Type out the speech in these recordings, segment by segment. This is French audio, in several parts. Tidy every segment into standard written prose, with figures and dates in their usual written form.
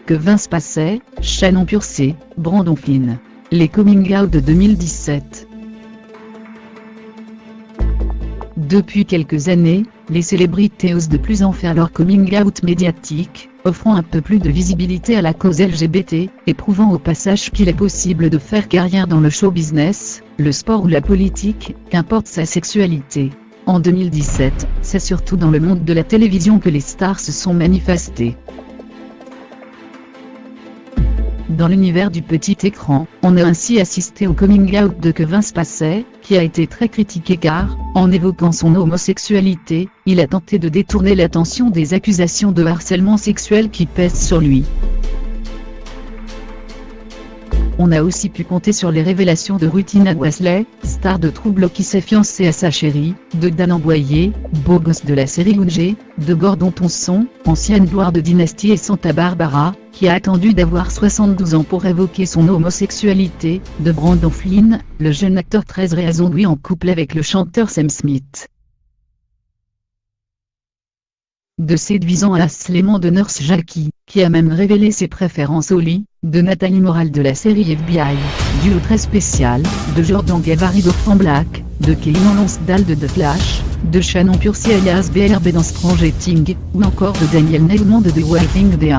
Que Vince Passait, Shannon Pursey, Brandon Flynn. Les coming out de 2017. Depuis quelques années, les célébrités osent de plus en faire leur coming out médiatique, offrant un peu plus de visibilité à la cause LGBT, et prouvant au passage qu'il est possible de faire carrière dans le show business, le sport ou la politique, qu'importe sa sexualité. En 2017, c'est surtout dans le monde de la télévision que les stars se sont manifestées. Dans l'univers du petit écran, on a ainsi assisté au coming out de Que Vince Passait, qui a été très critiqué car, en évoquant son homosexualité, il a tenté de détourner l'attention des accusations de harcèlement sexuel qui pèsent sur lui. On a aussi pu compter sur les révélations de Rutina Wesley, star de Trouble qui s'est fiancée à sa chérie, de Dan Amboyer, beau gosse de la série Lounge, de Gordon Tonson, ancienne gloire de Dynasty et Santa Barbara, qui a attendu d'avoir 72 ans pour évoquer son homosexualité, de Brandon Flynn, le jeune acteur très réazondoui en couple avec le chanteur Sam Smith. De séduisant Aslément de Nurse Jackie, qui a même révélé ses préférences au lit, de Nathalie Morale de la série FBI, duo très spécial, de Jordan Gavari d'Orphan Black, de Keynon Lonsdale de The Flash, de Shannon Pursey alias BRB dans Stranger Things, ou encore de Daniel Newman de The Walking Dead.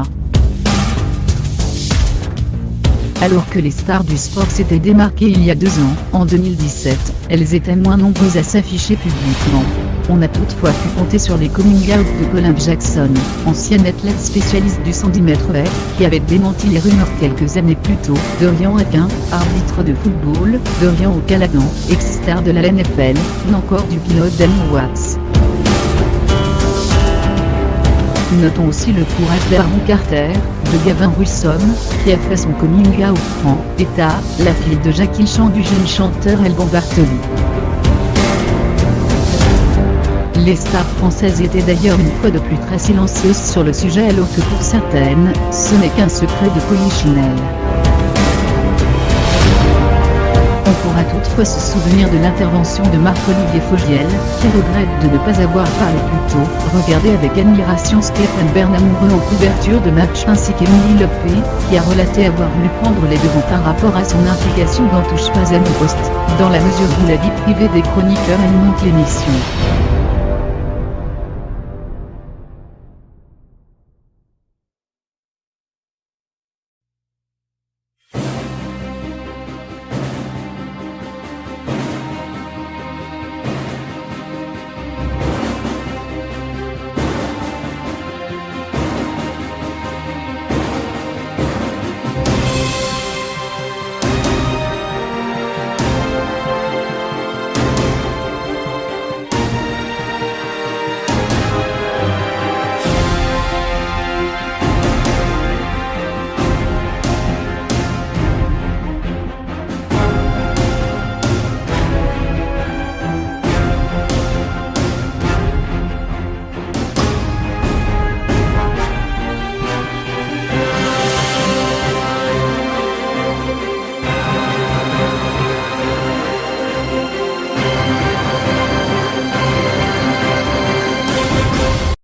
Alors que les stars du sport s'étaient démarquées il y a 2 ans, en 2017, elles étaient moins nombreuses à s'afficher publiquement. On a toutefois pu compter sur les coming out de Colin Jackson, ancien athlète spécialiste du 110 mètres haies, qui avait démenti les rumeurs quelques années plus tôt, de Ryan Aquin, arbitre de football, de Ryan O'Callaghan, ex-star de la NFL, ou encore du pilote Danny Watts. Notons aussi le courage d'Aaron Carter, de Gavin Russom, qui a fait son coming out franc, Eta, la fille de Jackie Chan du jeune chanteur Elban Bartoli. Les stars françaises étaient d'ailleurs une fois de plus très silencieuses sur le sujet alors que pour certaines, ce n'est qu'un secret de polichinelle. On pourra toutefois se souvenir de l'intervention de Marc-Olivier Fogiel, qui regrette de ne pas avoir parlé plus tôt, regardé avec admiration Stéphane Bern amoureux en couverture de match ainsi qu'Émilie Lepé, qui a relaté avoir voulu prendre les devants par rapport à son implication dans Touche pas à mon poste, dans la mesure où la vie privée des chroniqueurs alimente l'émission.